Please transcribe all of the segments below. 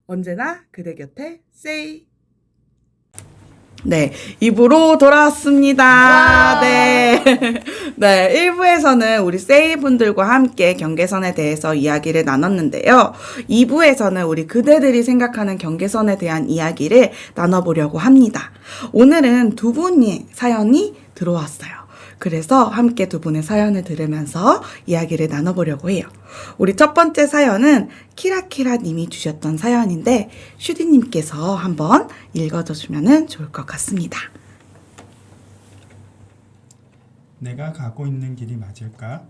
언제나 그대 곁에 세이. 네, 2부로 돌아왔습니다. 네. 네, 1부에서는 우리 세이 분들과 함께 경계선에 대해서 이야기를 나눴는데요. 2부에서는 우리 그대들이 생각하는 경계선에 대한 이야기를 나눠보려고 합니다. 오늘은 두 분의 사연이 들어왔어요. 그래서 함께 두 분의 사연을 들으면서 이야기를 나눠보려고 해요. 우리 첫 번째 사연은 키라키라 님이 주셨던 사연인데 슈디님께서 한번 읽어주시면 좋을 것 같습니다. 내가 가고 있는 길이 맞을까?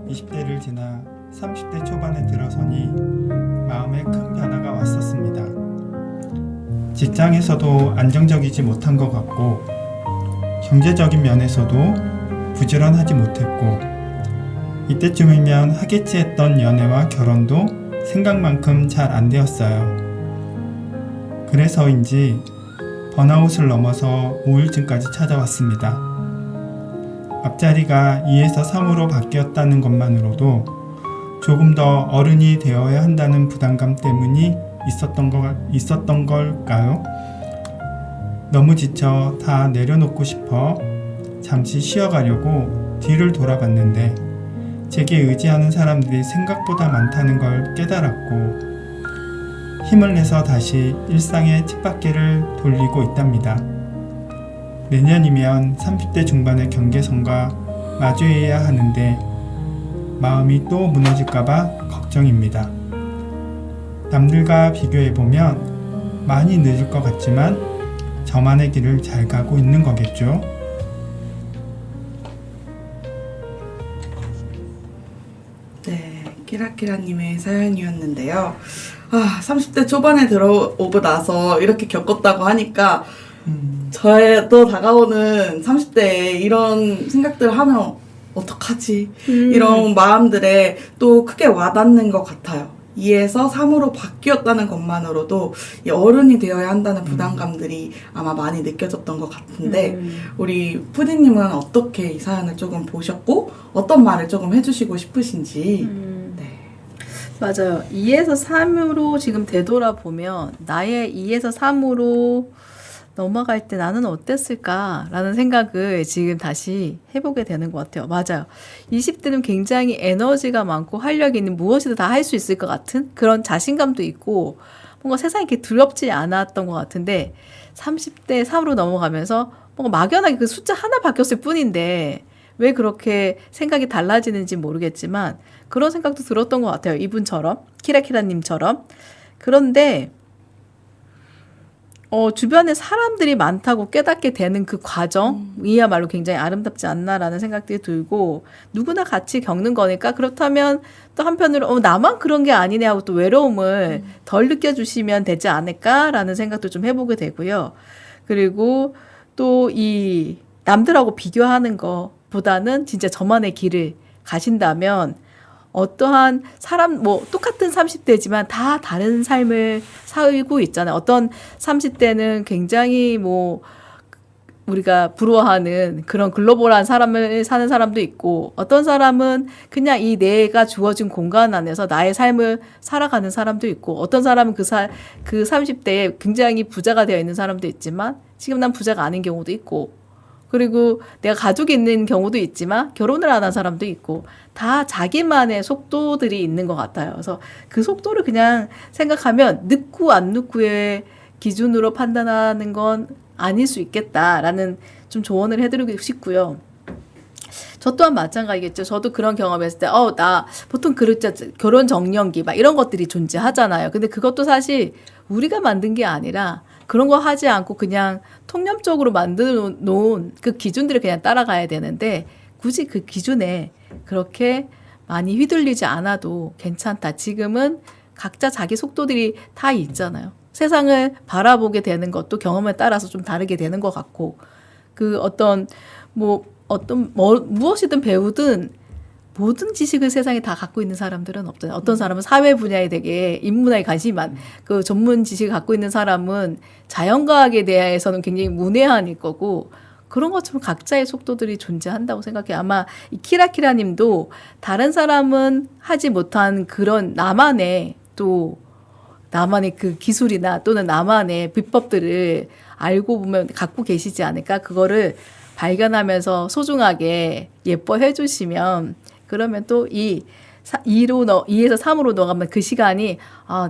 20대를 지나 30대 초반에 들어서니 마음에 큰 변화가 왔었습니다. 직장에서도 안정적이지 못한 것 같고 경제적인 면에서도 부지런하지 못했고 이때쯤이면 하겠지 했던 연애와 결혼도 생각만큼 잘 안 되었어요. 그래서인지 번아웃을 넘어서 우울증까지 찾아왔습니다. 앞자리가 2에서 3으로 바뀌었다는 것만으로도 조금 더 어른이 되어야 한다는 부담감 때문이 있었던 걸까요? 너무 지쳐 다 내려놓고 싶어 잠시 쉬어가려고 뒤를 돌아봤는데 제게 의지하는 사람들이 생각보다 많다는 걸 깨달았고 힘을 내서 다시 일상의 쳇바퀴를 돌리고 있답니다. 내년이면 30대 중반의 경계선과 마주해야 하는데 마음이 또 무너질까봐 걱정입니다. 남들과 비교해보면 많이 늦을 것 같지만 저만의 길을 잘 가고 있는 거겠죠? 네, 키라키라님의 사연이었는데요. 30대 초반에 들어오고 나서 이렇게 겪었다고 하니까 저도 다가오는 30대에 이런 생각들을 하면 어떡하지? 이런 마음들에 또 크게 와닿는 것 같아요. 2에서 3으로 바뀌었다는 것만으로도 이 어른이 되어야 한다는 부담감들이 아마 많이 느껴졌던 것 같은데 우리 푸디님은 어떻게 이 사연을 조금 보셨고 어떤 말을 조금 해주시고 싶으신지. 네. 맞아요. 2에서 3으로 지금 되돌아보면 나의 2에서 3으로 넘어갈 때 나는 어땠을까라는 생각을 지금 다시 해보게 되는 것 같아요. 맞아요. 20대는 굉장히 에너지가 많고 활력이 있는 무엇이든 다 할 수 있을 것 같은 그런 자신감도 있고 뭔가 세상이 이렇게 두렵지 않았던 것 같은데 30대 3으로 넘어가면서 뭔가 막연하게 그 숫자 하나 바뀌었을 뿐인데 왜 그렇게 생각이 달라지는지 모르겠지만 그런 생각도 들었던 것 같아요. 이분처럼 키라키라님처럼. 그런데 주변에 사람들이 많다고 깨닫게 되는 그 과정이야말로 굉장히 아름답지 않나라는 생각들이 들고 누구나 같이 겪는 거니까 그렇다면 또 한편으로 나만 그런 게 아니네 하고 또 외로움을 덜 느껴주시면 되지 않을까라는 생각도 좀 해보게 되고요. 그리고 또 이 남들하고 비교하는 것보다는 진짜 저만의 길을 가신다면 어떠한 사람, 똑같은 30대지만 다 다른 삶을 살고 있잖아요. 어떤 30대는 굉장히 우리가 부러워하는 그런 글로벌한 삶을 사는 사람도 있고, 어떤 사람은 그냥 이 내가 주어진 공간 안에서 나의 삶을 살아가는 사람도 있고, 어떤 사람은 그 30대에 굉장히 부자가 되어 있는 사람도 있지만, 지금 난 부자가 아닌 경우도 있고, 그리고 내가 가족이 있는 경우도 있지만 결혼을 안 한 사람도 있고 다 자기만의 속도들이 있는 것 같아요. 그래서 그 속도를 그냥 생각하면 늦고 안 늦고의 기준으로 판단하는 건 아닐 수 있겠다라는 좀 조언을 해드리고 싶고요. 저 또한 마찬가지겠죠. 저도 그런 경험했을 때, 나 보통 결혼 정년기 막 이런 것들이 존재하잖아요. 근데 그것도 사실 우리가 만든 게 아니라 그런 거 하지 않고 그냥 통념적으로 만들어 놓은 그 기준들을 그냥 따라가야 되는데 굳이 그 기준에 그렇게 많이 휘둘리지 않아도 괜찮다. 지금은 각자 자기 속도들이 다 있잖아요. 세상을 바라보게 되는 것도 경험에 따라서 좀 다르게 되는 것 같고 그 무엇이든 배우든 모든 지식을 세상에 다 갖고 있는 사람들은 없잖아요. 어떤 사람은 사회 분야에 되게 인문화에 관심이 많은 그 전문 지식을 갖고 있는 사람은 자연과학에 대해서는 굉장히 문외한일 거고 그런 것처럼 각자의 속도들이 존재한다고 생각해요. 아마 이 키라키라님도 다른 사람은 하지 못한 그런 나만의 또 나만의 그 기술이나 또는 나만의 비법들을 알고 보면 갖고 계시지 않을까? 그거를 발견하면서 소중하게 예뻐해 주시면 그러면 또 2에서 3으로 넘어가면 그 시간이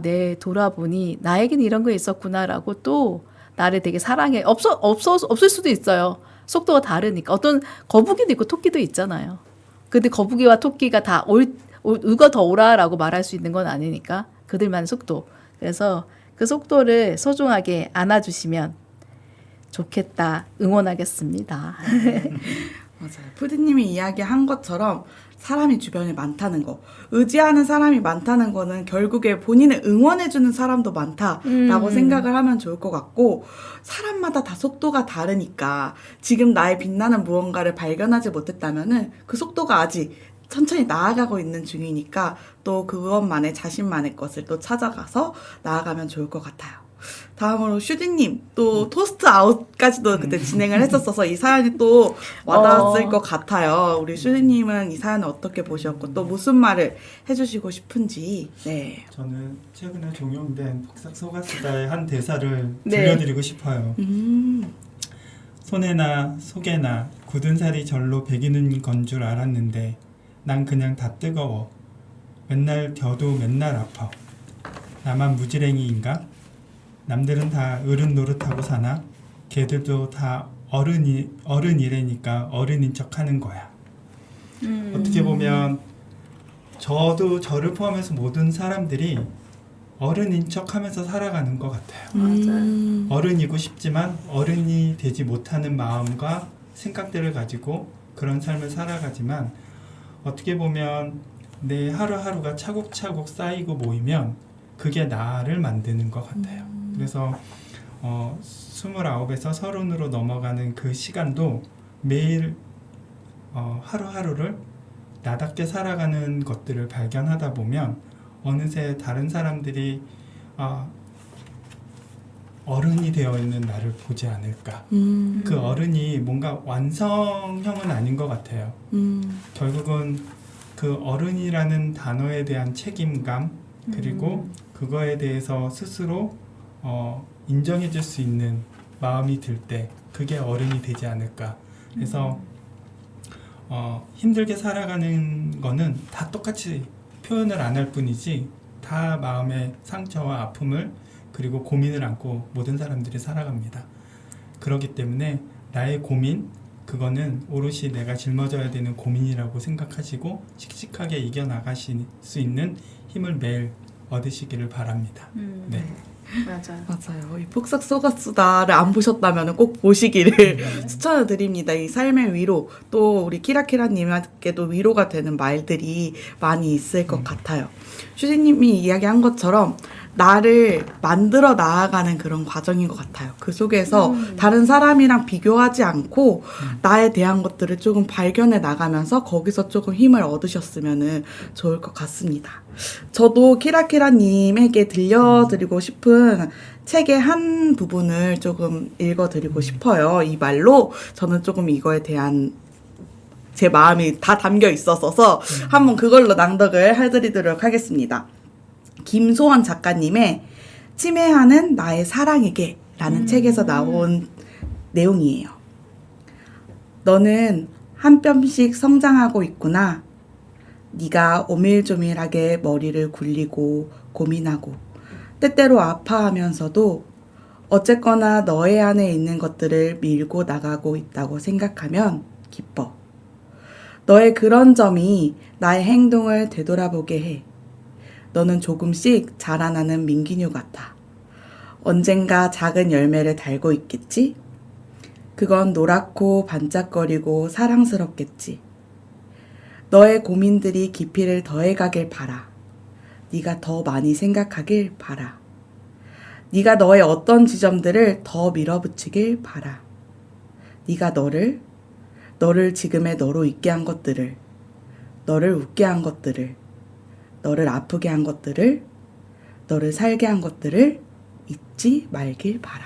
내 돌아보니 나에겐 이런 거 있었구나라고 또 나를 되게 사랑해. 없을 수도 있어요. 속도가 다르니까. 어떤 거북이도 있고 토끼도 있잖아요. 근데 거북이와 토끼가 다 누가 더 오라라고 말할 수 있는 건 아니니까. 그들만의 속도. 그래서 그 속도를 소중하게 안아주시면 좋겠다. 응원하겠습니다. 맞아요. 푸디님이 이야기한 것처럼 사람이 주변에 많다는 거, 의지하는 사람이 많다는 거는 결국에 본인을 응원해주는 사람도 많다라고 생각을 하면 좋을 것 같고, 사람마다 다 속도가 다르니까 지금 나의 빛나는 무언가를 발견하지 못했다면은 그 속도가 아직 천천히 나아가고 있는 중이니까 또 그것만의 자신만의 것을 또 찾아가서 나아가면 좋을 것 같아요. 다음으로 슈디님 또 토스트 아웃까지도 그때 진행을 했었어서 이 사연이 또 와닿았을 것 같아요. 우리 슈디님은 이 사연을 어떻게 보셨고 또 무슨 말을 해주시고 싶은지. 네. 저는 최근에 종용된 폭삭 소가수다의 한 대사를 네. 들려드리고 싶어요. 손에나 속에나 굳은 살이 절로 배기는 건 줄 알았는데 난 그냥 다 뜨거워. 맨날 겨도 맨날 아파. 나만 무지랭이인가? 남들은 다 어른 노릇하고 사나? 걔들도 다 어른이래니까 어른인 척 하는 거야. 어떻게 보면 저도 저를 포함해서 모든 사람들이 어른인 척 하면서 살아가는 것 같아요. 맞아요. 어른이고 싶지만 어른이 되지 못하는 마음과 생각들을 가지고 그런 삶을 살아가지만 어떻게 보면 내 하루하루가 차곡차곡 쌓이고 모이면 그게 나를 만드는 것 같아요. 그래서 29에서 30으로 넘어가는 그 시간도 매일 하루하루를 나답게 살아가는 것들을 발견하다 보면 어느새 다른 사람들이 어른이 되어 있는 나를 보지 않을까. 그 어른이 뭔가 완성형은 아닌 것 같아요. 결국은 그 어른이라는 단어에 대한 책임감 그리고 그거에 대해서 스스로 인정해 줄 수 있는 마음이 들 때 그게 어른이 되지 않을까. 그래서 힘들게 살아가는 거는 다 똑같이 표현을 안 할 뿐이지 다 마음의 상처와 아픔을 그리고 고민을 안고 모든 사람들이 살아갑니다. 그렇기 때문에 나의 고민 그거는 오롯이 내가 짊어져야 되는 고민이라고 생각하시고 씩씩하게 이겨나가실 수 있는 힘을 매일 얻으시기를 바랍니다. 네. 맞아요. 이 폭삭 소가수다를 안 보셨다면 꼭 보시기를 추천을 드립니다. 이 삶의 위로 또 우리 키라키라님께도 위로가 되는 말들이 많이 있을 것 같아요. 슈지님이 이야기한 것처럼 나를 만들어 나아가는 그런 과정인 것 같아요. 그 속에서 다른 사람이랑 비교하지 않고 나에 대한 것들을 조금 발견해 나가면서 거기서 조금 힘을 얻으셨으면 좋을 것 같습니다. 저도 키라키라님에게 들려드리고 싶은 책의 한 부분을 조금 읽어드리고 싶어요. 이 말로 저는 조금 이거에 대한 제 마음이 다 담겨 있어서 한번 그걸로 낭독을 해드리도록 하겠습니다. 김소원 작가님의 치매하는 나의 사랑에게 라는 책에서 나온 내용이에요. 너는 한 뼘씩 성장하고 있구나. 네가 오밀조밀하게 머리를 굴리고 고민하고 때때로 아파하면서도 어쨌거나 너의 안에 있는 것들을 밀고 나가고 있다고 생각하면 기뻐. 너의 그런 점이 나의 행동을 되돌아보게 해. 너는 조금씩 자라나는 민기뉴 같아. 언젠가 작은 열매를 달고 있겠지? 그건 노랗고 반짝거리고 사랑스럽겠지. 너의 고민들이 깊이를 더해가길 바라. 네가 더 많이 생각하길 바라. 네가 너의 어떤 지점들을 더 밀어붙이길 바라. 네가 너를 지금의 너로 있게 한 것들을, 너를 웃게 한 것들을, 너를 아프게 한 것들을, 너를 살게 한 것들을 잊지 말길 바라.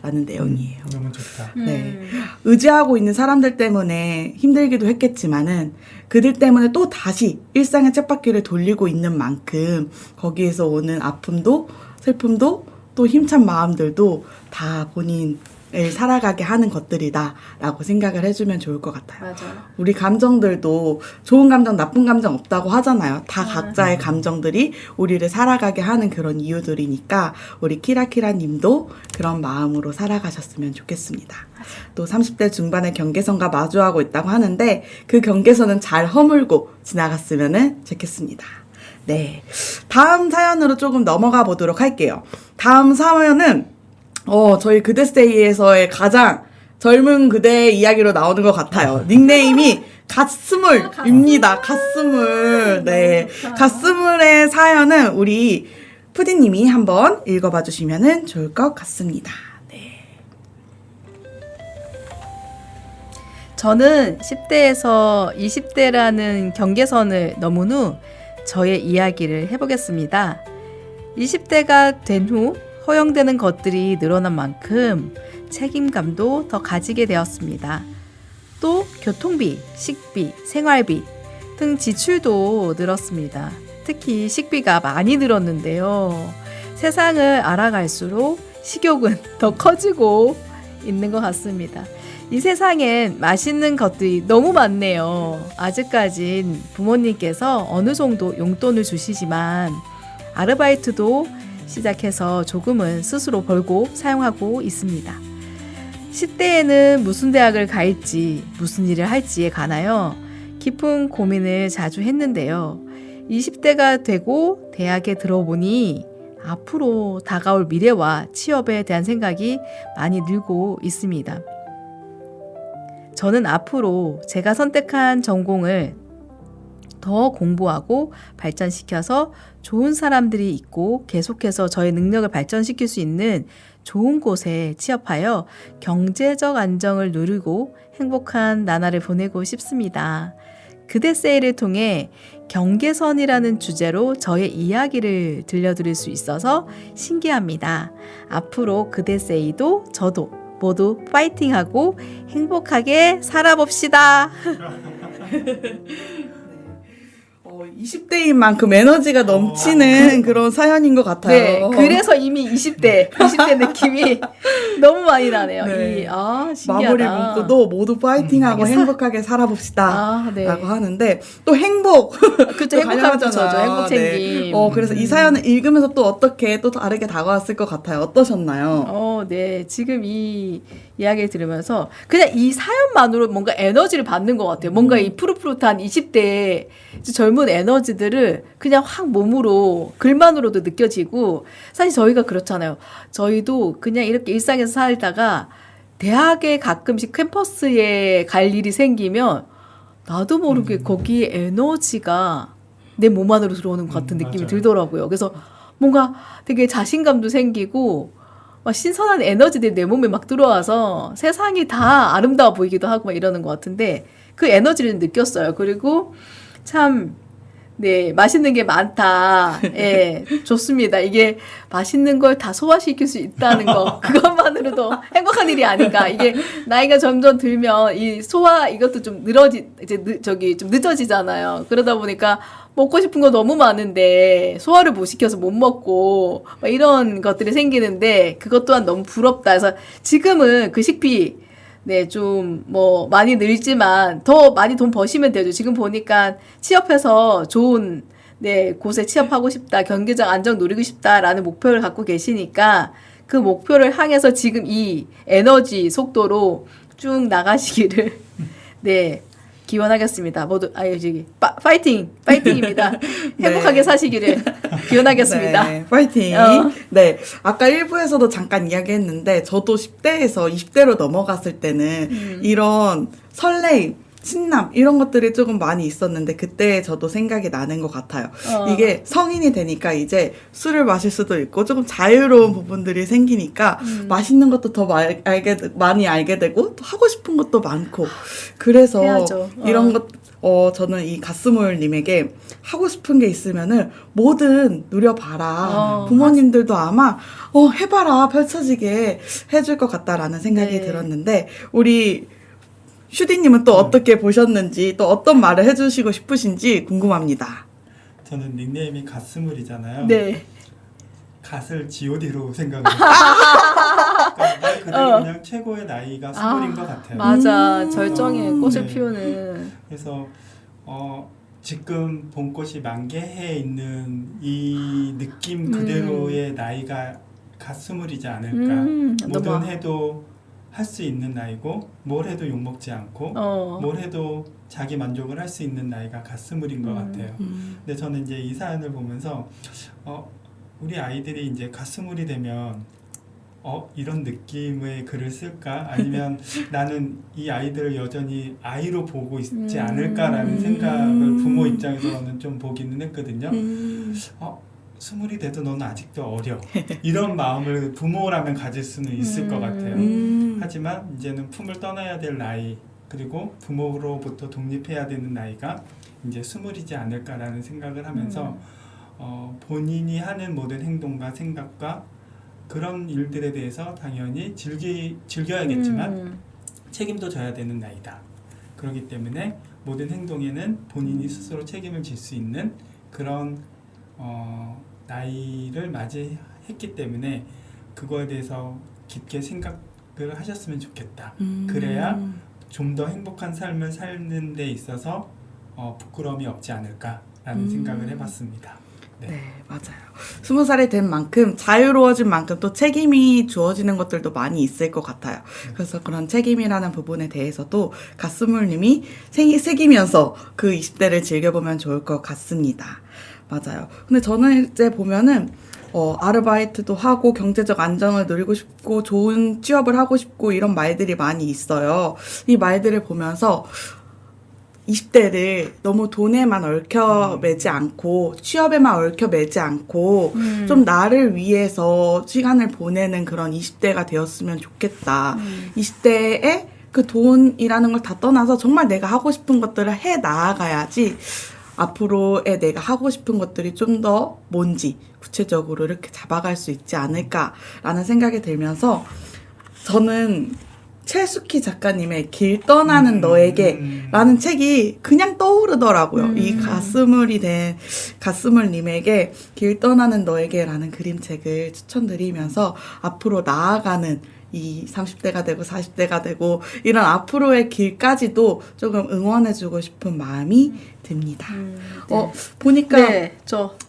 라는 내용이에요. 너무 좋다. 네. 의지하고 있는 사람들 때문에 힘들기도 했겠지만은 그들 때문에 또 다시 일상의 쳇바퀴를 돌리고 있는 만큼 거기에서 오는 아픔도 슬픔도 또 힘찬 마음들도 다 본인을 살아가게 하는 것들이다 라고 생각을 해주면 좋을 것 같아요. 맞아요. 우리 감정들도 좋은 감정, 나쁜 감정 없다고 하잖아요. 다 각자의 감정들이 우리를 살아가게 하는 그런 이유들이니까 우리 키라키라 님도 그런 마음으로 살아가셨으면 좋겠습니다. 또 30대 중반의 경계선과 마주하고 있다고 하는데 그 경계선은 잘 허물고 지나갔으면 좋겠습니다. 네. 다음 사연으로 조금 넘어가 보도록 할게요. 다음 사연은 저희 그대세이에서의 가장 젊은 그대의 이야기로 나오는 것 같아요. 닉네임이 갓스물입니다. 갓스물. 네. 갓스물의 사연은 우리 푸디님이 한번 읽어봐 주시면 좋을 것 같습니다. 네. 저는 10대에서 20대라는 경계선을 넘은 후 저의 이야기를 해보겠습니다. 20대가 된 후 허용되는 것들이 늘어난 만큼 책임감도 더 가지게 되었습니다. 또 교통비, 식비, 생활비 등 지출도 늘었습니다. 특히 식비가 많이 늘었는데요. 세상을 알아갈수록 식욕은 더 커지고 있는 것 같습니다. 이 세상엔 맛있는 것들이 너무 많네요. 아직까진 부모님께서 어느 정도 용돈을 주시지만 아르바이트도 시작해서 조금은 스스로 벌고 사용하고 있습니다. 10대에는 무슨 대학을 갈지, 무슨 일을 할지에 관하여 깊은 고민을 자주 했는데요. 20대가 되고 대학에 들어보니 앞으로 다가올 미래와 취업에 대한 생각이 많이 늘고 있습니다. 저는 앞으로 제가 선택한 전공을 더 공부하고 발전시켜서 좋은 사람들이 있고 계속해서 저의 능력을 발전시킬 수 있는 좋은 곳에 취업하여 경제적 안정을 누리고 행복한 나날을 보내고 싶습니다. 그대 세일을 통해 경계선이라는 주제로 저의 이야기를 들려드릴 수 있어서 신기합니다. 앞으로 그대 세이도 저도 모두 파이팅하고 행복하게 살아봅시다. 20대인 만큼 에너지가 넘치는 그런 사연인 것 같아요. 네, 그래서 이미 20대 느낌이 너무 많이 나네요. 네. 신기하다. 마무리 문구도 모두 파이팅하고 행복하게 살아봅시다 네. 라고 하는데 또 행복 그렇죠. 또 행복하면 가능하잖아요. 저죠. 행복 챙김. 네. 그래서 이 사연을 읽으면서 또 어떻게 또 다르게 다가왔을 것 같아요. 어떠셨나요? 네. 지금 이 이야기를 들으면서 그냥 이 사연만으로 뭔가 에너지를 받는 것 같아요. 뭔가 이 푸릇푸릇한 20대 젊은 에너지들을 그냥 확 몸으로 글만으로도 느껴지고 사실 저희가 그렇잖아요. 저희도 그냥 이렇게 일상에서 살다가 대학에 가끔씩 캠퍼스에 갈 일이 생기면 나도 모르게 거기에 에너지가 내 몸 안으로 들어오는 것 같은 느낌이 맞아요. 들더라고요. 그래서 뭔가 되게 자신감도 생기고 막 신선한 에너지들이 내 몸에 막 들어와서 세상이 다 아름다워 보이기도 하고 막 이러는 것 같은데 그 에너지를 느꼈어요. 그리고 참 네, 맛있는 게 많다. 예, 좋습니다. 이게 맛있는 걸 다 소화시킬 수 있다는 거, 그것만으로도 행복한 일이 아닌가. 이게 나이가 점점 들면 이 소화 이것도 좀 좀 늦어지잖아요. 그러다 보니까 먹고 싶은 거 너무 많은데 소화를 못 시켜서 못 먹고 막 이런 것들이 생기는데 그것 또한 너무 부럽다. 그래서 지금은 그 식비 네, 좀, 많이 늘지만, 더 많이 돈 버시면 되죠. 지금 보니까 취업해서 좋은, 네, 곳에 취업하고 싶다, 경제적 안정 누리고 싶다라는 목표를 갖고 계시니까, 그 목표를 향해서 지금 이 에너지 속도로 쭉 나가시기를, 네, 기원하겠습니다. 모두, 파이팅입니다. 네. 행복하게 사시기를 기원하겠습니다. 네, 파이팅. 네, 아까 1부에서도 잠깐 이야기했는데 저도 10대에서 20대로 넘어갔을 때는 이런 설레임, 신남 이런 것들이 조금 많이 있었는데 그때 저도 생각이 나는 것 같아요. 이게 성인이 되니까 이제 술을 마실 수도 있고 조금 자유로운 부분들이 생기니까 맛있는 것도 더 많이 알게 되고 또 하고 싶은 것도 많고 그래서 해야죠. 이런 것 저는 이 가스몰님에게 하고 싶은 게 있으면은 뭐든 누려봐라. 부모님들도 아마 해봐라 펼쳐지게 해줄 것 같다라는 생각이 네. 들었는데 우리 슈디님은 또 어떻게 보셨는지 또 어떤 말을 해주시고 싶으신지 궁금합니다. 저는 닉네임이 가스물이잖아요. 네. 갓을 G.O.D로 생각을 했어요. 그러니까 말 그대로 그냥 최고의 나이가 20인 것 같아요. 맞아. 절정의 꽃을 네. 피우는. 그래서 지금 봄꽃이 만개해 있는 이 느낌 그대로의 나이가 갓 20이지 않을까. 뭐든 너무 해도 할 수 있는 나이고 뭘 해도 욕먹지 않고 뭘 해도 자기 만족을 할 수 있는 나이가 갓 20인 것 같아요. 근데 저는 이제 이 사연을 보면서 우리 아이들이 이제 갓 20이 되면 이런 느낌의 글을 쓸까? 아니면 나는 이 아이들을 여전히 아이로 보고 있지 않을까라는 생각을 부모 입장에서는 좀 보기는 했거든요. 20이 돼도 너는 아직도 어려. 이런 마음을 부모라면 가질 수는 있을 것 같아요. 하지만 이제는 품을 떠나야 될 나이, 그리고 부모로부터 독립해야 되는 나이가 이제 20이지 않을까라는 생각을 하면서 본인이 하는 모든 행동과 생각과 그런 일들에 대해서 당연히 즐겨야겠지만 책임도 져야 되는 나이다. 그렇기 때문에 모든 행동에는 본인이 스스로 책임을 질 수 있는 그런 나이를 맞이했기 때문에 그거에 대해서 깊게 생각을 하셨으면 좋겠다. 그래야 좀 더 행복한 삶을 사는 데 있어서 부끄러움이 없지 않을까라는 생각을 해봤습니다. 네, 맞아요. 20살이 된 만큼 자유로워진 만큼 또 책임이 주어지는 것들도 많이 있을 것 같아요. 그래서 그런 책임이라는 부분에 대해서도 갓스물님이 새기면서 그 20대를 즐겨보면 좋을 것 같습니다. 맞아요. 근데 저는 이제 보면은 아르바이트도 하고 경제적 안정을 누리고 싶고 좋은 취업을 하고 싶고 이런 말들이 많이 있어요. 이 말들을 보면서 20대를 너무 돈에만 얽혀매지 않고 취업에만 얽혀매지 않고 좀 나를 위해서 시간을 보내는 그런 20대가 되었으면 좋겠다. 20대에 그 돈이라는 걸 다 떠나서 정말 내가 하고 싶은 것들을 해 나아가야지 앞으로의 내가 하고 싶은 것들이 좀 더 뭔지 구체적으로 이렇게 잡아갈 수 있지 않을까라는 생각이 들면서 저는 최숙희 작가님의 길 떠나는 너에게 라는 책이 그냥 떠오르더라고요. 이 갓스물님에게 길 떠나는 너에게 라는 그림책을 추천드리면서 앞으로 나아가는 이 30대가 되고 40대가 되고 이런 앞으로의 길까지도 조금 응원해주고 싶은 마음이 듭니다. 네. 보니까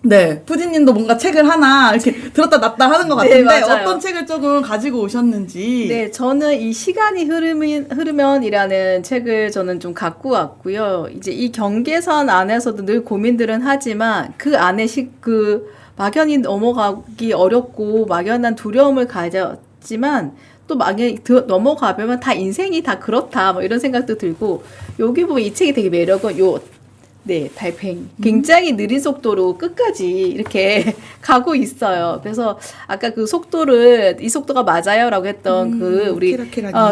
네, 푸디님도 뭔가 책을 하나 이렇게 들었다 놨다 하는 것 네, 같은데 맞아요. 어떤 책을 조금 가지고 오셨는지. 네, 저는 이 시간이 흐르면이라는 책을 저는 좀 갖고 왔고요. 이제 이 경계선 안에서도 늘 고민들은 하지만 그 안에 막연히 넘어가기 어렵고 막연한 두려움을 가졌지만 또 막연히 넘어가면 다 인생이 다 그렇다 뭐 이런 생각도 들고 여기 보면 이 책이 되게 매력은 달팽이. 굉장히 느린 속도로 끝까지 이렇게 가고 있어요. 그래서 아까 이 속도가 맞아요라고 했던 우리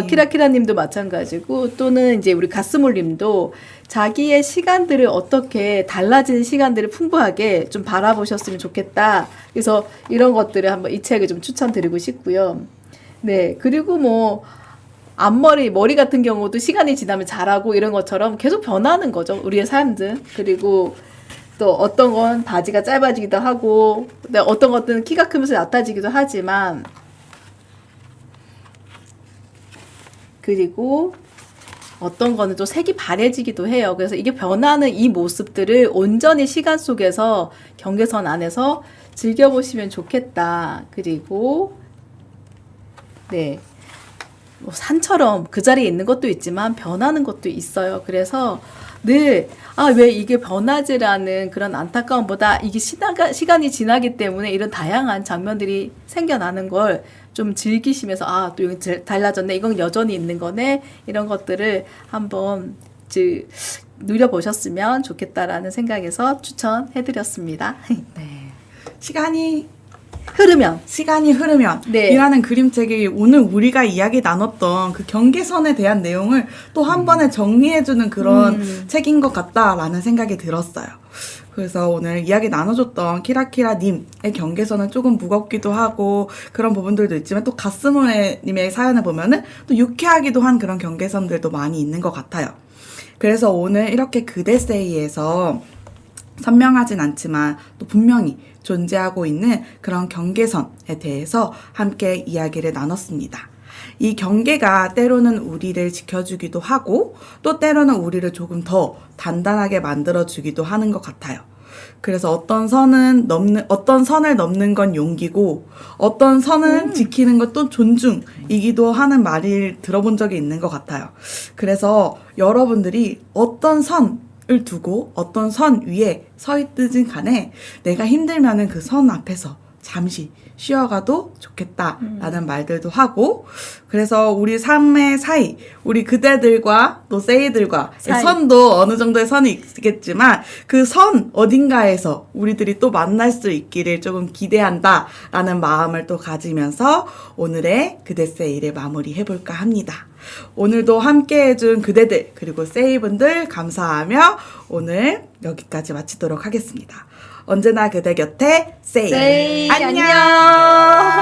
키라키라님도 마찬가지고 또는 이제 우리 갓스물님도 자기의 시간들을 어떻게 달라지는 시간들을 풍부하게 좀 바라보셨으면 좋겠다. 그래서 이런 것들을 한번 이 책을 좀 추천드리고 싶고요. 네, 그리고 머리 같은 경우도 시간이 지나면 자라고 이런 것처럼 계속 변하는 거죠. 우리의 삶들. 그리고 또 어떤 건 바지가 짧아지기도 하고, 어떤 것들은 키가 크면서 얕아지기도 하지만, 그리고 어떤 거는 또 색이 바래지기도 해요. 그래서 이게 변하는 이 모습들을 온전히 시간 속에서 경계선 안에서 즐겨보시면 좋겠다. 그리고, 네. 산처럼 그 자리에 있는 것도 있지만 변하는 것도 있어요. 그래서 늘 왜 이게 변하지라는 그런 안타까움보다 이게 시간이 지나기 때문에 이런 다양한 장면들이 생겨나는 걸 좀 즐기시면서 또 이건 달라졌네. 이건 여전히 있는 거네. 이런 것들을 한번 누려보셨으면 좋겠다라는 생각에서 추천해드렸습니다. 네. 시간이 흐르면 네. 이라는 그림책이 오늘 우리가 이야기 나눴던 그 경계선에 대한 내용을 또 한 번에 정리해주는 그런 책인 것 같다라는 생각이 들었어요. 그래서 오늘 이야기 나눠줬던 키라키라님의 경계선은 조금 무겁기도 하고 그런 부분들도 있지만 또 갓스물님의 사연을 보면은 또 유쾌하기도 한 그런 경계선들도 많이 있는 것 같아요. 그래서 오늘 이렇게 그대세이에서 선명하진 않지만 또 분명히 존재하고 있는 그런 경계선에 대해서 함께 이야기를 나눴습니다. 이 경계가 때로는 우리를 지켜주기도 하고 또 때로는 우리를 조금 더 단단하게 만들어주기도 하는 것 같아요. 그래서 어떤 선을 넘는 건 용기고 어떤 선은 지키는 것도 존중이기도 하는 말을 들어본 적이 있는 것 같아요. 그래서 여러분들이 어떤 선을 두고 어떤 선 위에 서 있든 간에 내가 힘들면은 그 선 앞에서 잠시 쉬어가도 좋겠다라는 말들도 하고, 그래서 우리 삶의 사이, 우리 그대들과 또 세이들과 사이. 선도 어느 정도의 선이 있겠지만 그 선 어딘가에서 우리들이 또 만날 수 있기를 조금 기대한다라는 마음을 또 가지면서 오늘의 그대 세이를 마무리해볼까 합니다. 오늘도 함께 해준 그대들 그리고 세이분들 감사하며 오늘 여기까지 마치도록 하겠습니다. 언제나 그대 곁에 세이. 세이, 안녕. 안녕.